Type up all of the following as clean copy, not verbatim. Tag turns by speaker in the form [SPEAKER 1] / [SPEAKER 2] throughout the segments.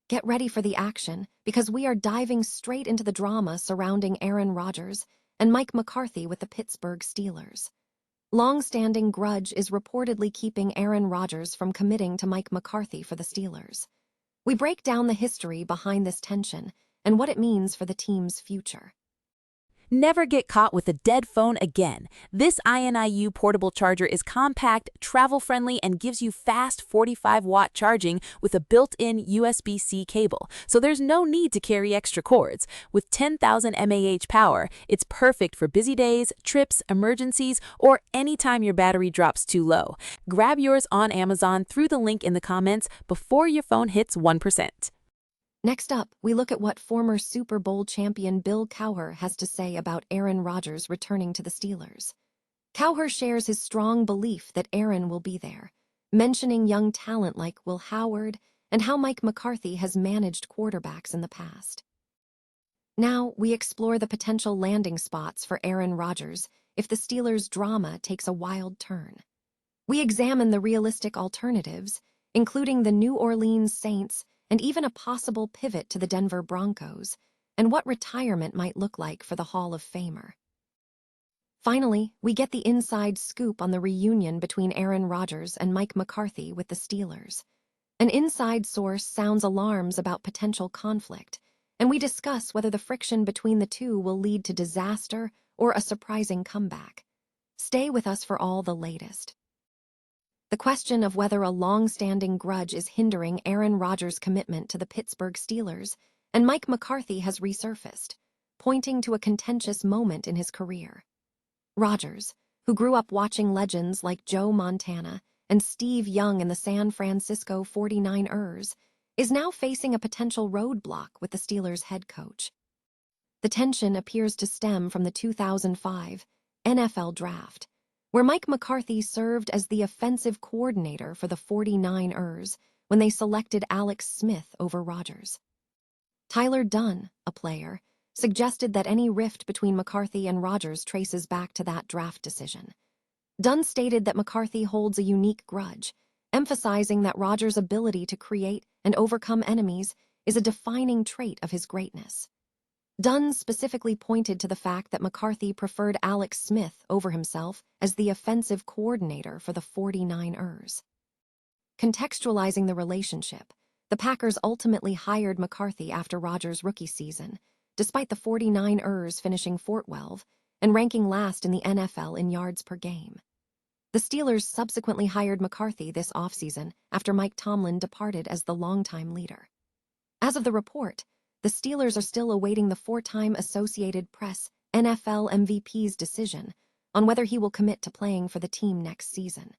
[SPEAKER 1] Get ready for the action, because we are diving straight into the drama surrounding Aaron Rodgers and Mike McCarthy with the Pittsburgh Steelers. Long-standing grudge is reportedly keeping Aaron Rodgers from committing to Mike McCarthy for the Steelers. We break down the history behind this tension and what it means for the team's future.
[SPEAKER 2] Never get caught with a dead phone again. This INIU portable charger is compact, travel-friendly, and gives you fast 45-watt charging with a built-in USB-C cable, so there's no need to carry extra cords. With 10,000 mAh power, it's perfect for busy days, trips, emergencies, or anytime your battery drops too low. Grab yours on Amazon through the link in the comments before your phone hits 1%.
[SPEAKER 1] Next up, we look at what former Super Bowl champion Bill Cowher has to say about Aaron Rodgers returning to the Steelers. Cowher shares his strong belief that Aaron will be there, mentioning young talent like Will Howard and how Mike McCarthy has managed quarterbacks in the past. Now, we explore the potential landing spots for Aaron Rodgers if the Steelers' drama takes a wild turn. We examine the realistic alternatives, including the New Orleans Saints and even a possible pivot to the Denver Broncos, and what retirement might look like for the Hall of Famer. Finally, we get the inside scoop on the reunion between Aaron Rodgers and Mike McCarthy with the Steelers. An inside source sounds alarms about potential conflict, and we discuss whether the friction between the two will lead to disaster or a surprising comeback. Stay with us for all the latest. The question of whether a long-standing grudge is hindering Aaron Rodgers' commitment to the Pittsburgh Steelers and Mike McCarthy has resurfaced, pointing to a contentious moment in his career. Rodgers, who grew up watching legends like Joe Montana and Steve Young in the San Francisco 49ers, is now facing a potential roadblock with the Steelers' head coach. The tension appears to stem from the 2005 NFL Draft, where Mike McCarthy served as the offensive coordinator for the 49ers when they selected Alex Smith over Rodgers. Tyler Dunn, a player, suggested that any rift between McCarthy and Rodgers traces back to that draft decision. Dunn stated that McCarthy holds a unique grudge, emphasizing that Rodgers' ability to create and overcome enemies is a defining trait of his greatness. Dunn specifically pointed to the fact that McCarthy preferred Alex Smith over himself as the offensive coordinator for the 49ers. Contextualizing the relationship, the Packers ultimately hired McCarthy after Rodgers' rookie season, despite the 49ers finishing 12th and ranking last in the NFL in yards per game. The Steelers subsequently hired McCarthy this offseason after Mike Tomlin departed as the longtime leader. As of the report, the Steelers are still awaiting the four-time Associated Press NFL MVP's decision on whether he will commit to playing for the team next season.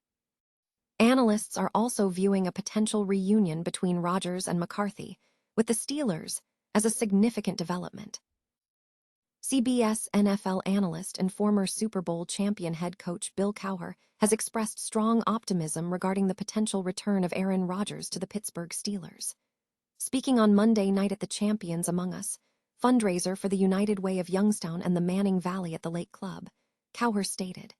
[SPEAKER 1] Analysts are also viewing a potential reunion between Rodgers and McCarthy, with the Steelers as a significant development. CBS NFL analyst and former Super Bowl champion head coach Bill Cowher has expressed strong optimism regarding the potential return of Aaron Rodgers to the Pittsburgh Steelers. Speaking on Monday night at the Champions Among Us fundraiser for the United Way of Youngstown and the Manning Valley at the Lake Club, Cowher stated,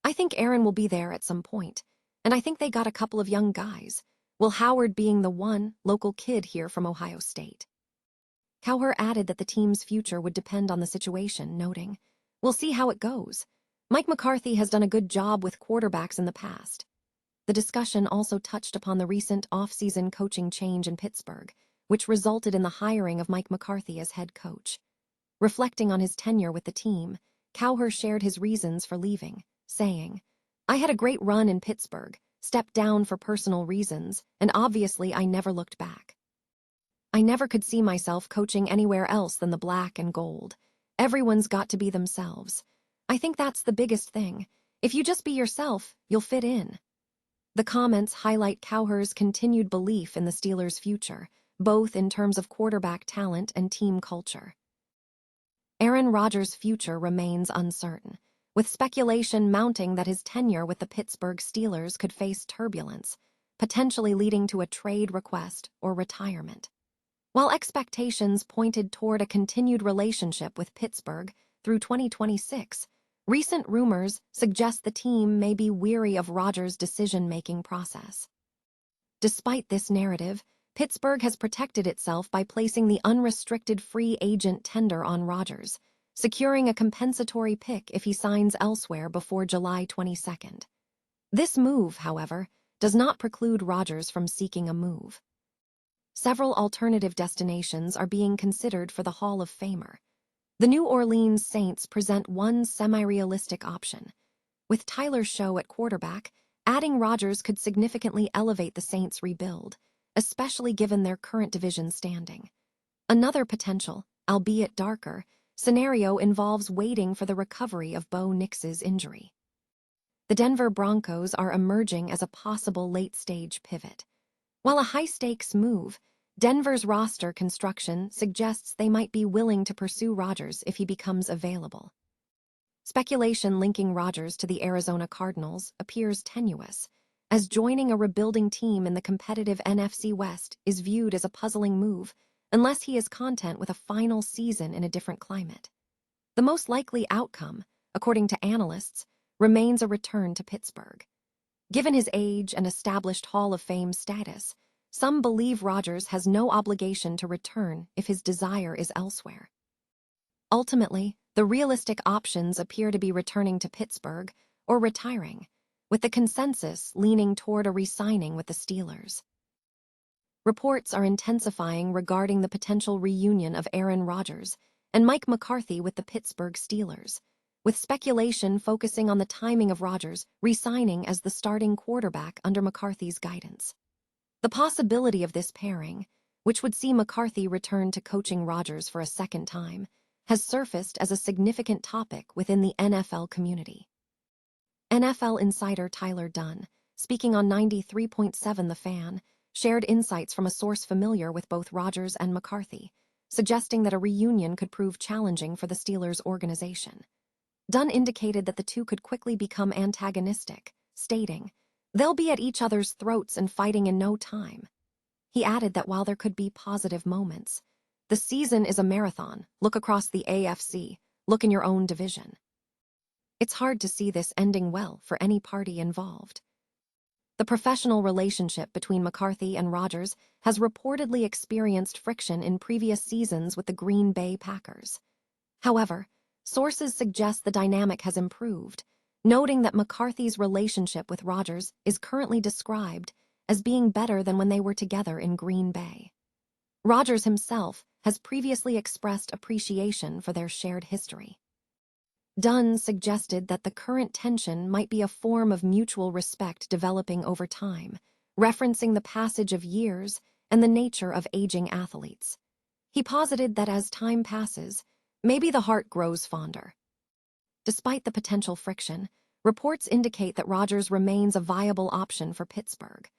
[SPEAKER 1] "I think Aaron will be there at some point, and I think they got a couple of young guys, Will Howard being the one local kid here from Ohio State." Cowher added that the team's future would depend on the situation, noting, "We'll see how it goes. Mike McCarthy has done a good job with quarterbacks in the past." The discussion also touched upon the recent off-season coaching change in Pittsburgh, which resulted in the hiring of Mike McCarthy as head coach. Reflecting on his tenure with the team, Cowher shared his reasons for leaving, saying, "I had a great run in Pittsburgh, stepped down for personal reasons, and obviously I never looked back. I never could see myself coaching anywhere else than the black and gold. Everyone's got to be themselves. I think that's the biggest thing. If you just be yourself, you'll fit in." The comments highlight Cowher's continued belief in the Steelers' future, both in terms of quarterback talent and team culture. Aaron Rodgers' future remains uncertain, with speculation mounting that his tenure with the Pittsburgh Steelers could face turbulence, potentially leading to a trade request or retirement. While expectations pointed toward a continued relationship with Pittsburgh through 2026, recent rumors suggest the team may be weary of Rodgers' decision-making process. Despite this narrative, Pittsburgh has protected itself by placing the unrestricted free agent tender on Rodgers, securing a compensatory pick if he signs elsewhere before July 22nd. This move, however, does not preclude Rodgers from seeking a move. Several alternative destinations are being considered for the Hall of Famer. The New Orleans Saints present one semi-realistic option. With Tyler Show at quarterback, adding Rodgers could significantly elevate the Saints' rebuild, especially given their current division standing. Another potential, albeit darker, scenario involves waiting for the recovery of Bo Nix's injury. The Denver Broncos are emerging as a possible late-stage pivot. While a high-stakes move, Denver's roster construction suggests they might be willing to pursue Rodgers if he becomes available. Speculation linking Rodgers to the Arizona Cardinals appears tenuous, as joining a rebuilding team in the competitive NFC West is viewed as a puzzling move unless he is content with a final season in a different climate. The most likely outcome, according to analysts, remains a return to Pittsburgh. Given his age and established Hall of Fame status, some believe Rodgers has no obligation to return if his desire is elsewhere. Ultimately, the realistic options appear to be returning to Pittsburgh or retiring, with the consensus leaning toward a re-signing with the Steelers. Reports are intensifying regarding the potential reunion of Aaron Rodgers and Mike McCarthy with the Pittsburgh Steelers, with speculation focusing on the timing of Rodgers re-signing as the starting quarterback under McCarthy's guidance. The possibility of this pairing, which would see McCarthy return to coaching Rodgers for a second time, has surfaced as a significant topic within the NFL community. NFL insider Tyler Dunne, speaking on 93.7 The Fan, shared insights from a source familiar with both Rodgers and McCarthy, suggesting that a reunion could prove challenging for the Steelers organization. Dunne indicated that the two could quickly become antagonistic, stating, "They'll be at each other's throats and fighting in no time." He added that while there could be positive moments, the season is a marathon. Look across the AFC, look in your own division. It's hard to see this ending well for any party involved. The professional relationship between McCarthy and Rodgers has reportedly experienced friction in previous seasons with the Green Bay Packers. However, sources suggest the dynamic has improved, noting that McCarthy's relationship with Rodgers is currently described as being better than when they were together in Green Bay. Rodgers himself has previously expressed appreciation for their shared history. Dunne suggested that the current tension might be a form of mutual respect developing over time, referencing the passage of years and the nature of aging athletes. He posited that as time passes, maybe the heart grows fonder. Despite the potential friction, reports indicate that Rodgers remains a viable option for Pittsburgh.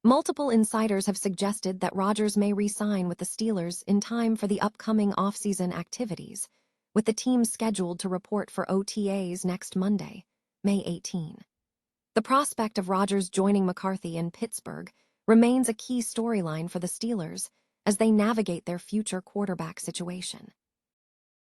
[SPEAKER 1] Multiple insiders have suggested that Rodgers may re-sign with the Steelers in time for the upcoming offseason activities, with the team scheduled to report for OTAs next Monday, May 18. The prospect of Rodgers joining McCarthy in Pittsburgh remains a key storyline for the Steelers as they navigate their future quarterback situation.